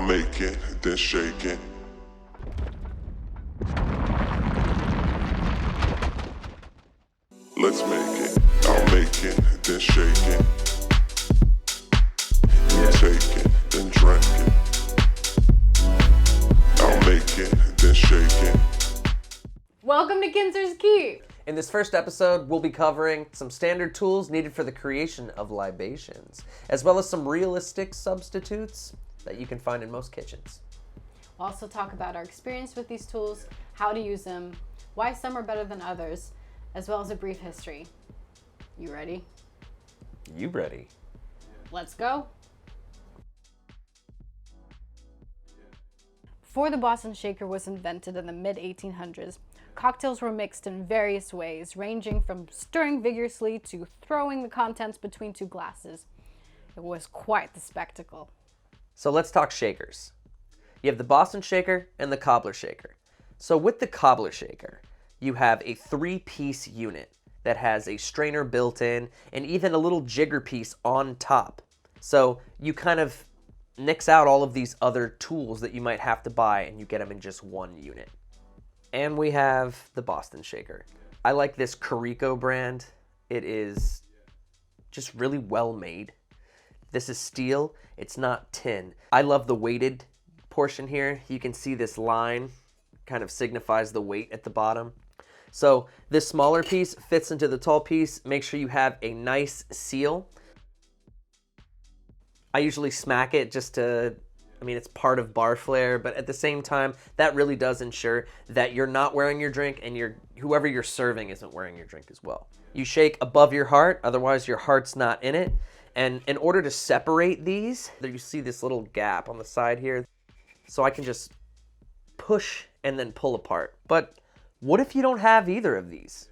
make it, then shake it. Let's make it. I'll make it, then shake it. You take it, then drink it. I'll make it, then shake it. Welcome to Kinser's Keep. In this first episode, we'll be covering some standard tools needed for the creation of libations, as well as some realistic substitutes that you can find in most kitchens. We'll also talk about our experience with these tools, how to use them, why some are better than others, as well as a brief history. You ready? You ready? Let's go. Before the Boston shaker was invented in the mid-1800s, cocktails were mixed in various ways, ranging from stirring vigorously to throwing the contents between two glasses. It was quite the spectacle. So let's talk shakers. You have the Boston shaker and the cobbler shaker. So with the cobbler shaker, you have a 3-piece unit that has a strainer built in and even a little jigger piece on top. So you kind of nix out all of these other tools that you might have to buy and you get them in just one unit. And we have the Boston shaker. I like this Carico brand. It is just really well made. This is steel, it's not tin. I love the weighted portion here. You can see this line kind of signifies the weight at the bottom. So this smaller piece fits into the tall piece. Make sure you have a nice seal. I usually smack it just to, it's part of bar flair, but at the same time, that really does ensure that you're not wearing your drink and whoever you're serving isn't wearing your drink as well. You shake above your heart, otherwise your heart's not in it. And in order to separate these, you see this little gap on the side here. So I can just push and then pull apart. But what if you don't have either of these?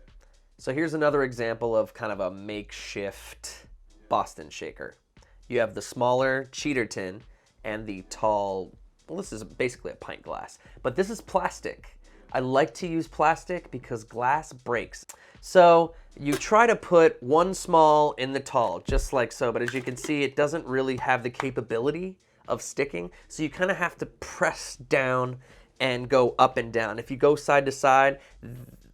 So here's another example of kind of a makeshift Boston shaker. You have the smaller cheater tin and the tall, well, this is basically a pint glass, but this is plastic. I like to use plastic because glass breaks. So you try to put one small in the tall, just like so, but as you can see, it doesn't really have the capability of sticking. So you kind of have to press down and go up and down. If you go side to side,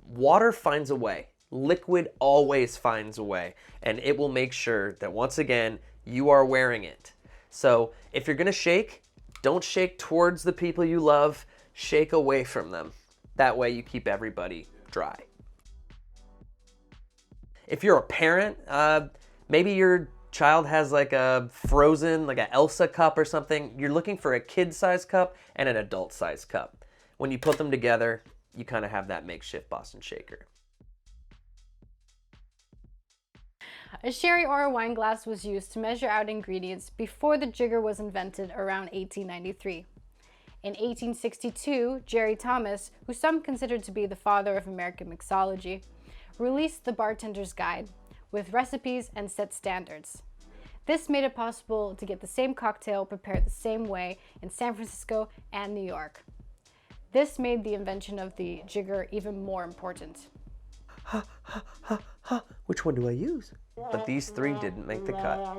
water finds a way. Liquid always finds a way, and it will make sure that once again, you are wearing it. So if you're gonna shake, don't shake towards the people you love, shake away from them. That way you keep everybody dry. If you're a parent, maybe your child has like a frozen, like an Elsa cup or something, you're looking for a kid-sized cup and an adult-sized cup. When you put them together, you kind of have that makeshift Boston shaker. A sherry or a wine glass was used to measure out ingredients before the jigger was invented around 1893. In 1862, Jerry Thomas, who some considered to be the father of American mixology, released the Bartender's Guide with recipes and set standards. This made it possible to get the same cocktail prepared the same way in San Francisco and New York. This made the invention of the jigger even more important. Which one do I use? But these three didn't make the cut.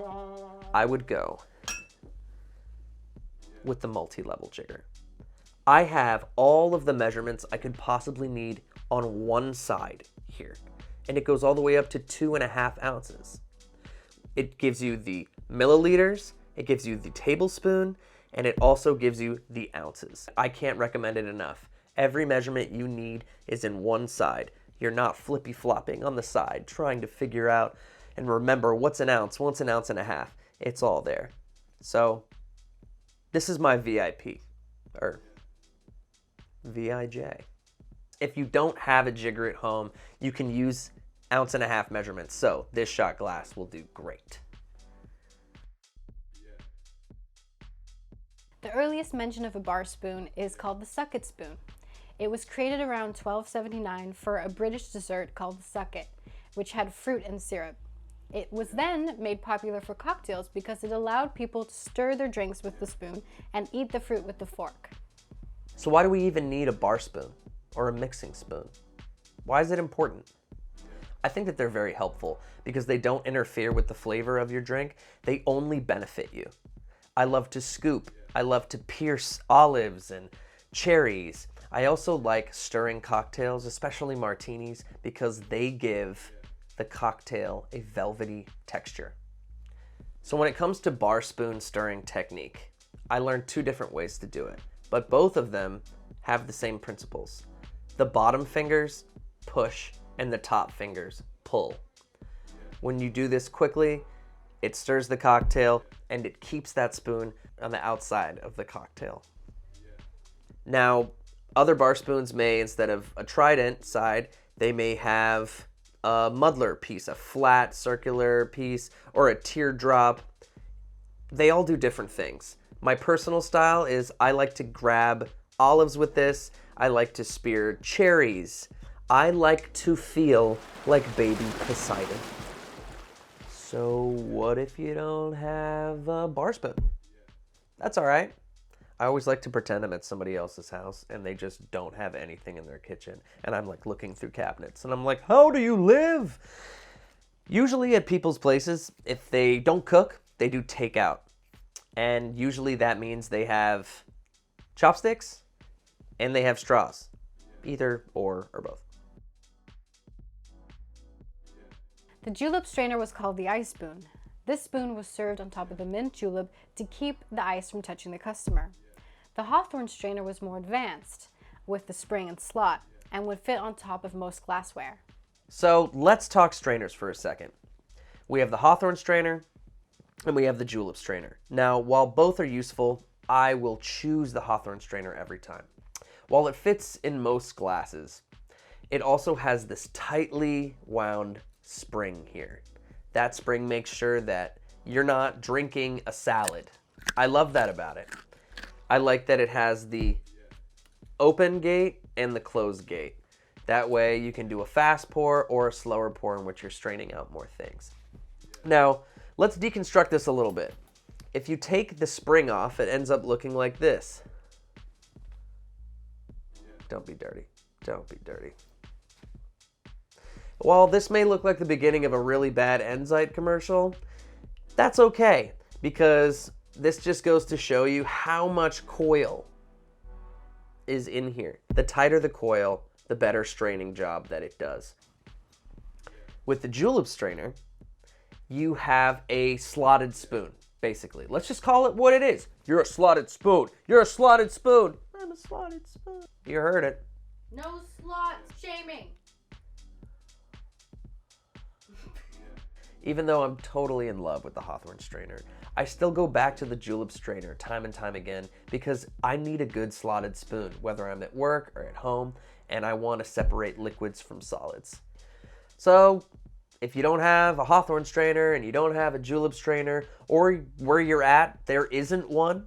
I would go with the multi-level jigger. I have all of the measurements I could possibly need on one side here. And it goes all the way up to 2.5 ounces. It gives you the milliliters, it gives you the tablespoon, and it also gives you the ounces. I can't recommend it enough. Every measurement you need is in one side. You're not flippy-flopping on the side, trying to figure out and remember what's an ounce, what's an ounce and a half. It's all there. So this is my VIP, or VIJ. If you don't have a jigger at home, you can use 1.5 ounce measurements. So this shot glass will do great. The earliest mention of a bar spoon is called the sucket spoon. It was created around 1279 for a British dessert called the sucket, which had fruit and syrup. It was then made popular for cocktails because it allowed people to stir their drinks with the spoon and eat the fruit with the fork. So why do we even need a bar spoon or a mixing spoon? Why is it important? I think that they're very helpful because they don't interfere with the flavor of your drink. They only benefit you. I love to scoop I love to pierce olives and cherries. I also like stirring cocktails, especially martinis, because they give the cocktail a velvety texture. So when it comes to bar spoon stirring technique, I learned 2 different ways to do it, but both of them have the same principles. The bottom fingers push and the top fingers pull. When you do this quickly, it stirs the cocktail and it keeps that spoon on the outside of the cocktail. Now, other bar spoons may, instead of a trident side, they may have a muddler piece, a flat circular piece, or a teardrop. They all do different things. My personal style is I like to grab olives with this. I like to spear cherries. I like to feel like baby Poseidon. So what if you don't have a bar spoon? That's all right. I always like to pretend I'm at somebody else's house and they just don't have anything in their kitchen. And I'm like looking through cabinets and I'm like, how do you live? Usually at people's places, if they don't cook, they do takeout. And usually that means they have chopsticks and they have straws. Either or both. The julep strainer was called the ice spoon. This spoon was served on top of the mint julep to keep the ice from touching the customer. The hawthorn strainer was more advanced, with the spring and slot, and would fit on top of most glassware. So let's talk strainers for a second. We have the hawthorn strainer and we have the julep strainer. Now, while both are useful, I will choose the hawthorn strainer every time. While it fits in most glasses, it also has this tightly wound spring here. That spring makes sure that you're not drinking a salad. I love that about it. I like that it has the open gate and the closed gate. That way you can do a fast pour or a slower pour in which you're straining out more things. Now, let's deconstruct this a little bit. If you take the spring off, it ends up looking like this. Don't be dirty. Don't be dirty. While this may look like the beginning of a really bad Enzyte commercial, that's okay, because this just goes to show you how much coil is in here. The tighter the coil, the better straining job that it does. With the julep strainer, you have a slotted spoon, basically. Let's just call it what it is. You're a slotted spoon. You're a slotted spoon. I'm a slotted spoon. You heard it. No slot shaming. Even though I'm totally in love with the hawthorn strainer, I still go back to the julep strainer time and time again because I need a good slotted spoon, whether I'm at work or at home, and I want to separate liquids from solids. So if you don't have a hawthorn strainer and you don't have a julep strainer, or where you're at, there isn't one,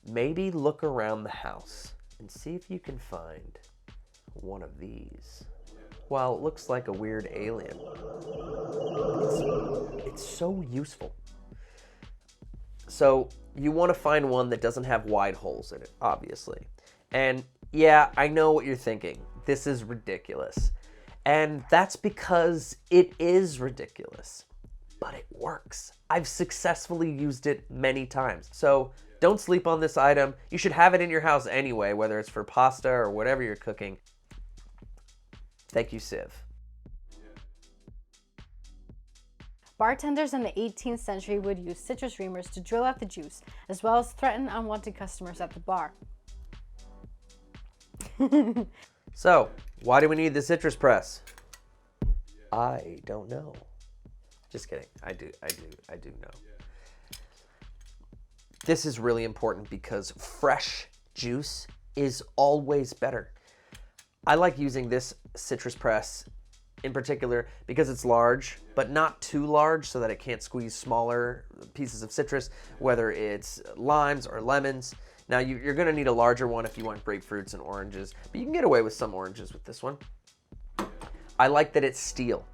maybe look around the house and see if you can find one of these. Well, it looks like a weird alien. It's so useful. So you want to find one that doesn't have wide holes in it, obviously. And yeah, I know what you're thinking. This is ridiculous. And that's because it is ridiculous. But it works. I've successfully used it many times. So don't sleep on this item. You should have it in your house anyway, whether it's for pasta or whatever you're cooking. Thank you, Civ. Bartenders in the 18th century would use citrus reamers to drill out the juice, as well as threaten unwanted customers at the bar. So, why do we need the citrus press? I don't know. Just kidding. I do know. This is really important because fresh juice is always better. I like using this citrus press in particular because it's large, but not too large so that it can't squeeze smaller pieces of citrus, whether it's limes or lemons. Now you're gonna need a larger one if you want grapefruits and oranges, but you can get away with some oranges with this one. I like that it's steel.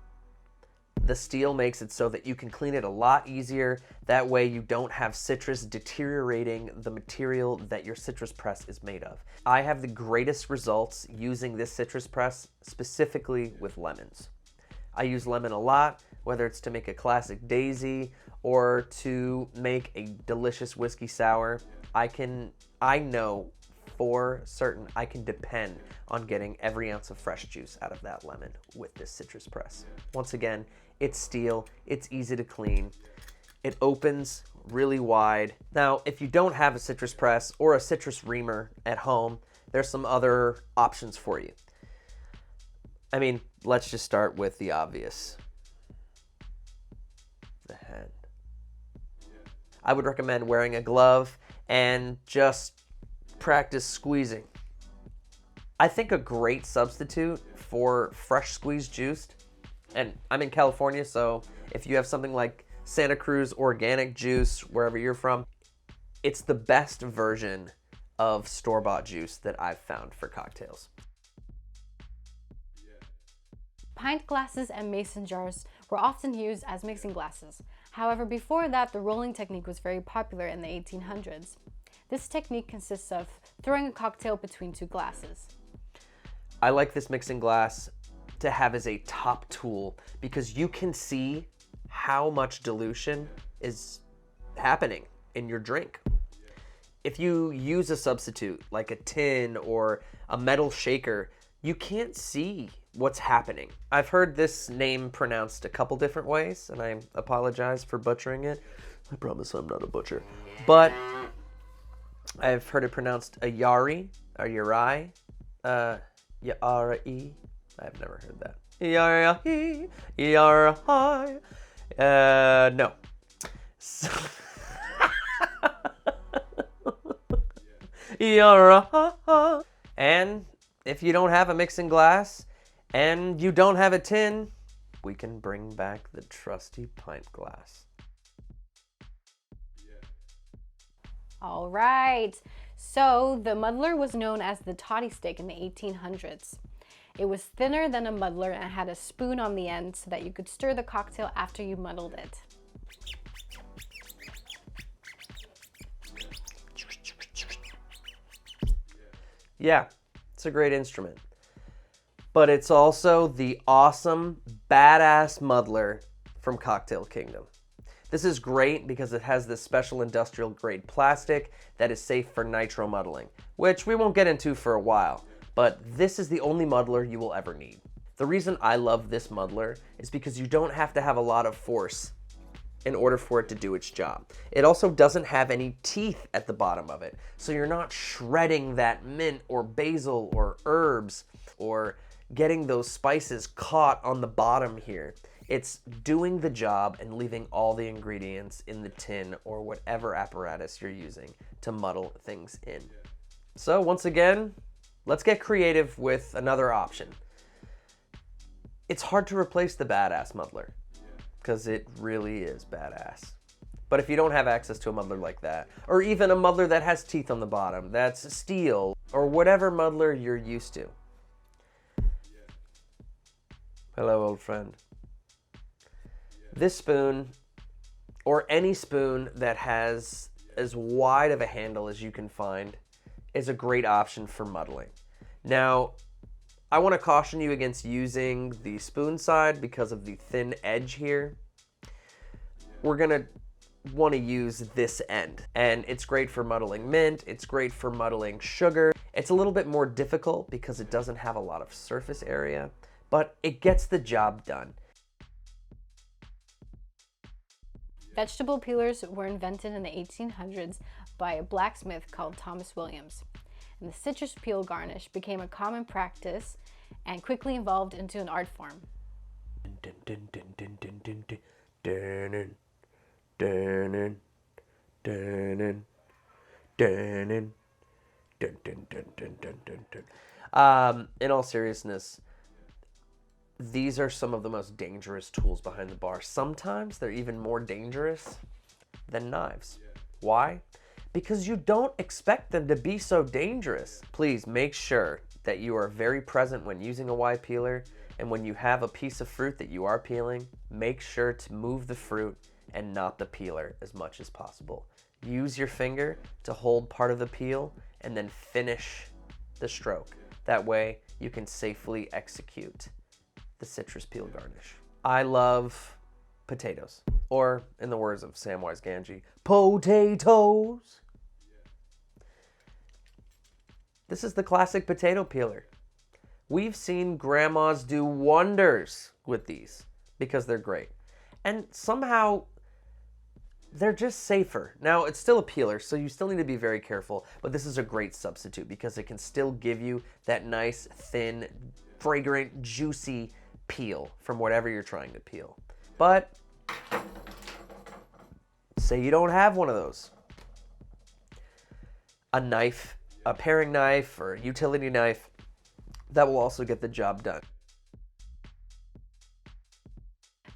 The steel makes it so that you can clean it a lot easier. That way you don't have citrus deteriorating the material that your citrus press is made of. I have the greatest results using this citrus press, specifically with lemons. I use lemon a lot, whether it's to make a classic daisy or to make a delicious whiskey sour, I know for certain I can depend on getting every ounce of fresh juice out of that lemon with this citrus press. Once again, it's steel, it's easy to clean, it opens really wide. Now, if you don't have a citrus press or a citrus reamer at home, there's some other options for you. I mean, let's just start with the obvious. The hand. I would recommend wearing a glove and just practice squeezing. I think a great substitute for fresh squeezed juice, and I'm in California, so if you have something like Santa Cruz organic juice, wherever you're from, it's the best version of store-bought juice that I've found for cocktails. Pint glasses and mason jars were often used as mixing glasses. However, before that, the rolling technique was very popular in the 1800s. This technique consists of throwing a cocktail between two glasses. I like this mixing glass to have as a top tool because you can see how much dilution is happening in your drink. If you use a substitute like a tin or a metal shaker, you can't see what's happening. I've heard this name pronounced a couple different ways, and I apologize for butchering it. I promise I'm not a butcher. But I've heard it pronounced a yari, or yari, yari. I've never heard that. Yari, yari. No. So and if you don't have a mixing glass and you don't have a tin, we can bring back the trusty pint glass. All right, so the muddler was known as the toddy stick in the 1800s. It was thinner than a muddler and had a spoon on the end so that you could stir the cocktail after you muddled it. Yeah, it's a great instrument. But it's also the awesome, badass muddler from Cocktail Kingdom. This is great because it has this special industrial grade plastic that is safe for nitro muddling, which we won't get into for a while, but this is the only muddler you will ever need. The reason I love this muddler is because you don't have to have a lot of force in order for it to do its job. It also doesn't have any teeth at the bottom of it, so you're not shredding that mint or basil or herbs or getting those spices caught on the bottom here. It's doing the job and leaving all the ingredients in the tin or whatever apparatus you're using to muddle things in. So once again, let's get creative with another option. It's hard to replace the badass muddler because it really is badass. But if you don't have access to a muddler like that, or even a muddler that has teeth on the bottom, that's steel, or whatever muddler you're used to. Hello, old friend. This spoon, or any spoon that has as wide of a handle as you can find, is a great option for muddling. Now, I want to caution you against using the spoon side because of the thin edge here. We're going to want to use this end, and it's great for muddling mint, it's great for muddling sugar. It's a little bit more difficult because it doesn't have a lot of surface area, but it gets the job done. Vegetable peelers were invented in the 1800s by a blacksmith called Thomas Williams. And the citrus peel garnish became a common practice and quickly evolved into an art form. In all seriousness, these are some of the most dangerous tools behind the bar. Sometimes they're even more dangerous than knives. Why? Because you don't expect them to be so dangerous. Please make sure that you are very present when using a Y peeler, and when you have a piece of fruit that you are peeling, make sure to move the fruit and not the peeler as much as possible. Use your finger to hold part of the peel and then finish the stroke. That way you can safely execute the citrus peel garnish. I love potatoes. Or, in the words of Samwise Gamgee, potatoes. This is the classic potato peeler. We've seen grandmas do wonders with these because they're great. And somehow they're just safer. Now, it's still a peeler, so you still need to be very careful, but this is a great substitute because it can still give you that nice, thin, fragrant, juicy peel from whatever you're trying to peel. But say you don't have one of those. A knife, a paring knife, or a utility knife, that will also get the job done.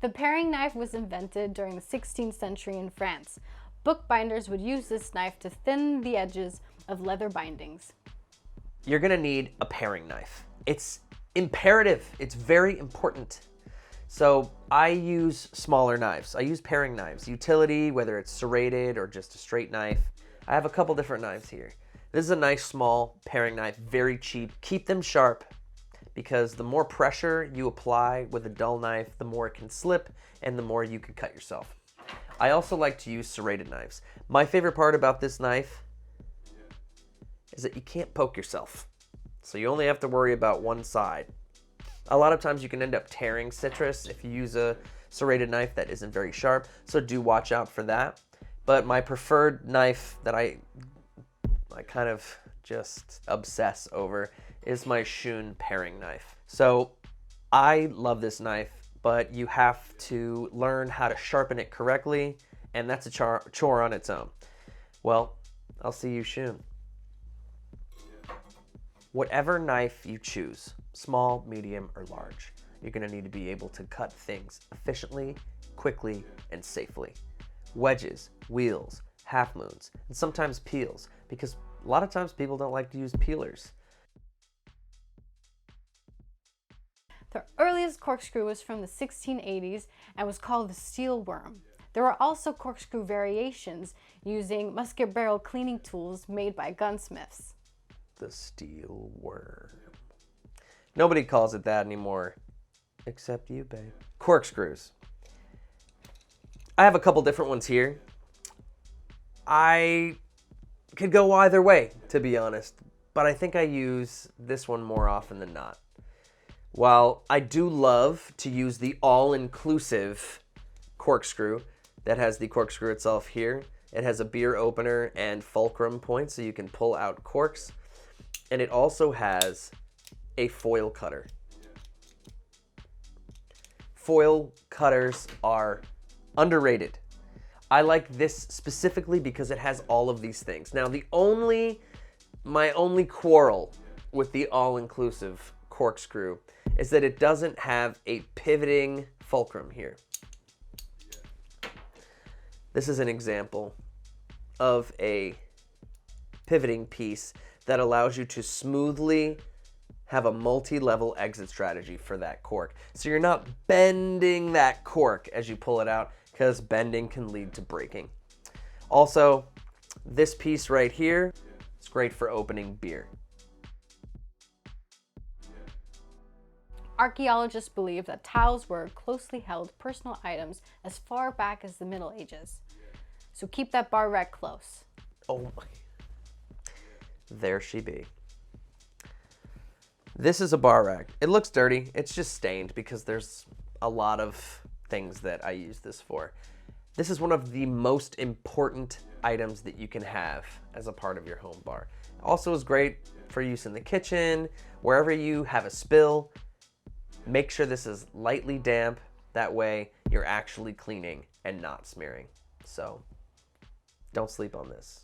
The paring knife was invented during the 16th century in France. Bookbinders would use this knife to thin the edges of leather bindings. You're gonna need a paring knife. It's imperative, it's very important. So I use smaller knives. I use paring knives, utility, whether it's serrated or just a straight knife. I have a couple different knives here. This is a nice small paring knife, very cheap. Keep them sharp because the more pressure you apply with a dull knife, the more it can slip and the more you can cut yourself. I also like to use serrated knives. My favorite part about this knife is that you can't poke yourself. So you only have to worry about one side. A lot of times you can end up tearing citrus if you use a serrated knife that isn't very sharp, so do watch out for that. But my preferred knife that I kind of just obsess over is my Shun paring knife. So I love this knife, but you have to learn how to sharpen it correctly, and that's a chore on its own. Well, I'll see you Shun. Whatever knife you choose, small, medium, or large, you're gonna need to be able to cut things efficiently, quickly, and safely. Wedges, wheels, half moons, and sometimes peels, because a lot of times people don't like to use peelers. The earliest corkscrew was from the 1680s and was called the steel worm. There were also corkscrew variations using musket barrel cleaning tools made by gunsmiths. The steel worm. Nobody calls it that anymore, except you, babe. Corkscrews. I have a couple different ones here. I could go either way, to be honest, but I think I use this one more often than not. While I do love to use the all-inclusive corkscrew that has the corkscrew itself here, it has a beer opener and fulcrum point so you can pull out corks, and it also has a foil cutter. Foil cutters are underrated. I like this specifically because it has all of these things. Now, my only quarrel with the all-inclusive corkscrew is that it doesn't have a pivoting fulcrum here. This is an example of a pivoting piece that allows you to smoothly have a multi-level exit strategy for that cork. So you're not bending that cork as you pull it out, because bending can lead to breaking. Also, this piece right here is great for opening beer. Archaeologists believe that towels were closely held personal items as far back as the Middle Ages. So keep that bar rack close. Oh my. There she be. This is a bar rack. It looks dirty. It's just stained because there's a lot of things that I use this for. This is one of the most important items that you can have as a part of your home bar. Also is great for use in the kitchen, wherever you have a spill. Make sure this is lightly damp. That way you're actually cleaning and not smearing. So don't sleep on this.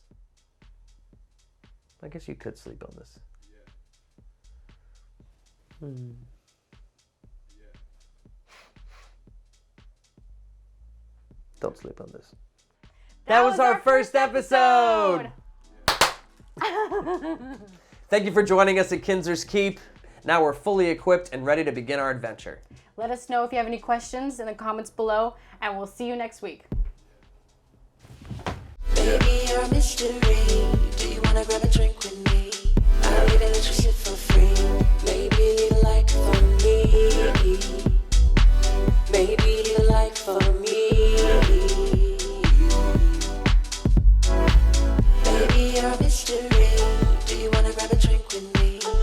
I guess you could sleep on this. Don't sleep on this. That was our first episode! Thank you for joining us at Kinser's Keep. Now we're fully equipped and ready to begin our adventure. Let us know if you have any questions in the comments below, and we'll see you next week. Baby, you're a mystery. Do you wanna grab a drink with me? I'll even let you sit for free. Maybe leave a like for me. Maybe leave a like for me. mystery.